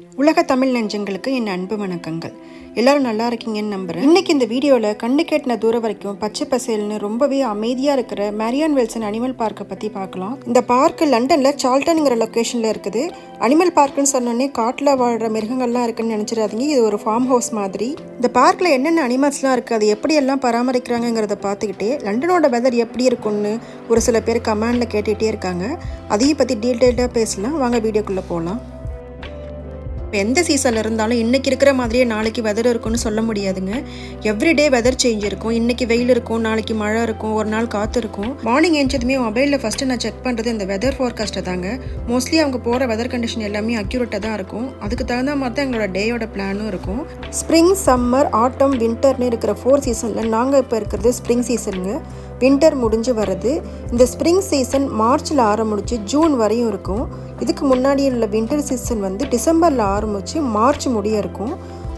உலக தமிழ் நெஞ்சங்களுக்கு என் அன்பு வணக்கங்கள். எல்லாரும் நல்லா இருக்கீங்கன்னு நம்புறேன். இன்னைக்கு இந்த வீடியோவில் கண்ணு கேட்டின தூரம் வரைக்கும் பச்சை பசேல்னு ரொம்பவே அமைதியாக இருக்கிற மேரியன் வில்சன் அனிமல் பார்க்கை பற்றி பார்க்கலாம். இந்த பார்க்கு லண்டனில் சால்டன்ங்கிற லொக்கேஷனில் இருக்குது. அனிமல் பார்க்குன்னு சொன்னோன்னே காட்டில் வாழ்கிற மிருகங்கள்லாம் இருக்குன்னு நினச்சிடாதீங்க. இது ஒரு ஃபார்ம் ஹவுஸ் மாதிரி. இந்த பார்க்கில் என்னென்ன அனிமல்ஸ்லாம் இருக்குது, அது எப்படியெல்லாம் பராமரிக்கிறாங்கிறத பார்த்துக்கிட்டே லண்டனோட வெதர் எப்படி இருக்குன்னு ஒரு சில பேர் கமெண்டில் கேட்டுகிட்டே இருக்காங்க. அதையும் பற்றி டீட்டெயில்டாக பேசலாம். வாங்க வீடியோக்குள்ளே போகலாம். எந்த சீசனில் இருந்தாலும் இன்றைக்கி இருக்கிற மாதிரியே நாளைக்கு வெதர் இருக்கும்னு சொல்ல முடியாதுங்க. எவ்ரிடே வெதர் சேஞ்ச் இருக்கும். இன்றைக்கி வெயில் இருக்கும், நாளைக்கு மழை இருக்கும், ஒரு நாள் காற்று இருக்கும். மார்னிங் எழுந்ததுமே மொபைலில் ஃபஸ்ட்டு நான் செக் பண்ணுறது இந்த வெதர் ஃபோர்காஸ்ட்டை தாங்க. மோஸ்ட்லி அவங்க போகிற வெதர் கண்டிஷன் எல்லாமே அக்யூரேட்டாக தான் இருக்கும். அதுக்கு தகுந்த மாதிரி தான் எங்களோட டேயோட பிளானும் இருக்கும். ஸ்ப்ரிங், சம்மர், ஆட்டம், வின்டர்னு இருக்கிற 4 சீசனில் நாங்கள் இப்போ இருக்கிறது ஸ்ப்ரிங் சீசனுங்க. வின்டர் முடிஞ்சு வருது. இந்த ஸ்ப்ரிங் சீசன் மார்ச்சில் ஆரம்பிச்சு ஜூன் வரையும் இருக்கும். இதுக்கு முன்னாடி உள்ள வின்டர் சீசன் வந்து டிசம்பரில் ஆரம்பித்து மார்ச் முடிய இருக்கும்.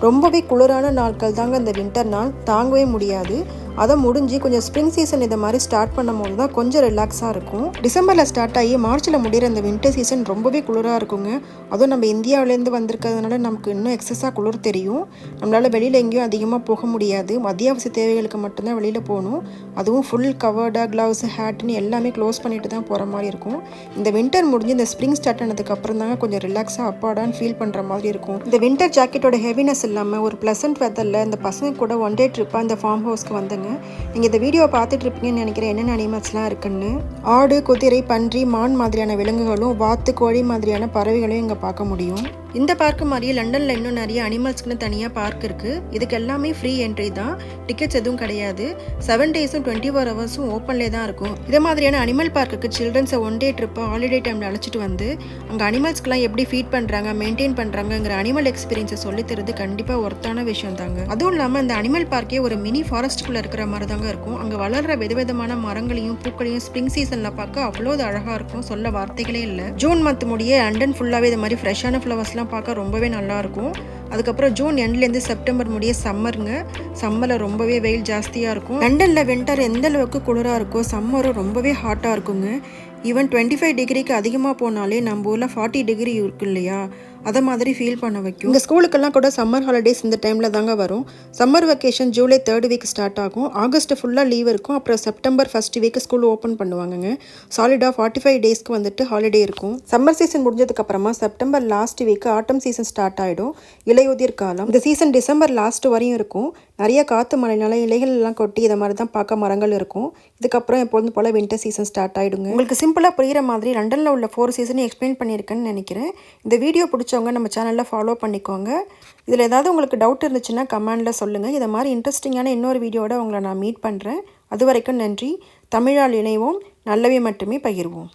ரொம்பவே குளிரான நாட்கள் தாங்க இந்த வின்டர் நாள், தாங்கவே முடியாது. அதை முடிஞ்சு கொஞ்சம் ஸ்ப்ரிங் சீசன் இதை மாதிரி ஸ்டார்ட் பண்ணும் போது தான் கொஞ்சம் ரிலாக்ஸாக இருக்கும். டிசம்பரில் ஸ்டார்ட் ஆகி மார்ச்சில் முடிகிற இந்த வின்டர் சீசன் ரொம்பவே குளிராக இருக்குங்க. அதுவும் நம்ம இந்தியாவிலேருந்து வந்திருக்கிறதுனால நமக்கு இன்னும் எக்ஸஸாக குளிர் தெரியும். நம்மளால் வெளியில் எங்கேயும் அதிகமாக போக முடியாது. அத்தியாவசிய தேவைகளுக்கு மட்டும்தான் வெளியில் போகணும். அதுவும் ஃபுல் கவர்டாக க்ளவுஸ், ஹேட்னு எல்லாமே க்ளோஸ் பண்ணிட்டு தான் போகிற மாதிரி இருக்கும். இந்த வின்டர் முடிஞ்சு இந்த ஸ்ப்ரிங் ஸ்டார்ட் ஆனதுக்கு அப்புறம் தாங்க கொஞ்சம் ரிலாக்ஸாக அப்பாடான்னு ஃபீல் பண்ணுற மாதிரி இருக்கும். இந்த வின்டர் ஜாக்கெட்டோட ஹெவினஸ் இல்லாமல் ஒரு ப்ளசன்ட் வெதரில் இந்த பசங்க கூட ஒன் டே ட்ரிப்பாக இந்த ஃபார்ம் ஹவுஸ்க்கு வந்தேங்க. நீங்கள் இந்த வீடியோவை பார்த்துட்டு இருப்பீங்கன்னு நினைக்கிறேன். என்னென்ன அனிமல்ஸ்லாம் இருக்குன்னு. ஆடு, குதிரை, பன்றி, மான் மாதிரியான விலங்குகளும், வாத்து, கோழி மாதிரியான பறவைகளையும் இங்கே பார்க்க முடியும். இந்த பார்க்கு மாதிரியே லண்டனில் இன்னும் நிறைய அனிமல்ஸ்க்குன்னு தனியாக பார்க் இருக்குது. இதுக்கு எல்லாமே ஃப்ரீ என்ட்ரி தான், டிக்கெட்ஸ் எதுவும் கிடையாது. 7 டேஸும் 24 ஹவர்ஸும் ஓப்பன்லேயே தான் இருக்கும். இதே மாதிரியான அனிமல் பார்க்குக்கு சில்ட்ரன்ஸை ஒன் டே ட்ரிப்பு ஹாலிடே டைமில் அழைச்சிட்டு வந்து அங்கே அனிமல்ஸ்க்கெலாம் எப்படி ஃபீட் பண்ணுறாங்க, மெயின்டைன் பண்ணுறாங்கிற அனிமல் எக்ஸ்பீரியன்ஸை சொல்லித்தரது கண்டிப்பாக ஒர்த்தான விஷயம் தாங்க. அதுவும் இல்லாமல் இந்த அனிமல் பார்க்கே ஒரு மினி ஃபாரஸ்ட்டுக்குள்ளே இருக்கிற மாதிரி தாங்க இருக்கும். அங்கே வளர்கிற விதவிதமான மரங்களையும் பூக்களையும் ஸ்ப்ரிங் சீசனில் பார்க்க அவ்வளோ அழகாக இருக்கும், சொல்ல வார்த்தைகளே இல்லை. ஜூன் மந்த் முடிய லண்டன் ஃபுல்லாகவே இது மாதிரி ஃப்ரெஷ்ஷான ஃப்ளவர்ஸ்லாம் பார்க்க ரொம்பவே நல்லாயிருக்கும். அதுக்கப்புறம் ஜூன் எண்ட்லேருந்து செப்டம்பர் முடிய சம்மருங்க. சம்மரில் ரொம்பவே வெயில் ஜாஸ்தியாக இருக்கும். லண்டனில் வின்டர் எந்த அளவுக்கு குளிராக இருக்கோ சம்மரும் ரொம்பவே ஹாட்டாக இருக்குங்க. ஈவன் 25 டிகிரிக்கு அதிகமாக போனாலே நம்ம ஊரில் 40 டிகிரி இருக்கும் இல்லையா, அதை மாதிரி ஃபீல் பண்ண வைக்கும். இந்த ஸ்கூலுக்கெல்லாம் கூட சம்மர் ஹாலிடேஸ் இந்த டைமில் தாங்க வரும். Summer vacation July 3rd week start ஆகும். ஆகஸ்ட் ஃபுல்லாக லீவ் இருக்கும். அப்புறம் September 1st week school open பண்ணுவாங்கங்க. சாலிடாக 45 டேஸ்க்கு வந்துட்டு ஹாலிடே இருக்கும். சம்மர் சீசன் முடிஞ்சதுக்கப்புறமா September last week autumn season start ஆகிடும், இலையுதிர் காலம். இந்த சீசன் டிசம்பர் லாஸ்ட் வரையும் இருக்கும். நிறைய காற்று மழைனால இலைகள் எல்லாம் கொட்டி இதை மாதிரி தான் பார்க்க மரங்கள் இருக்கும். இதுக்கப்புறம் எப்பொழுதும் போல் வின்டர் சீசன் ஸ்டார்ட் ஆகிடுங்க. உங்களுக்கு சிம்பிளாக புரிகிற மாதிரி லண்டனில் உள்ள 4 சீசனையும் எக்ஸ்பிளைன் பண்ணியிருக்கேன்னு நினைக்கிறேன். இந்த வீடியோ பிடிச்சவங்க நம்ம சேனலில் ஃபாலோ பண்ணிக்கோங்க. இதில் ஏதாவது உங்களுக்கு டவுட் இருந்துச்சுன்னா கமெண்டில் சொல்லுங்கள். இதை மாதிரி இன்ட்ரெஸ்டிங்கான இன்னொரு வீடியோட உங்களை நான் மீட் பண்ணுறேன். அது வரைக்கும் நன்றி. தமிழால் இணைவோம், நல்லவை மட்டுமே பகிர்வோம்.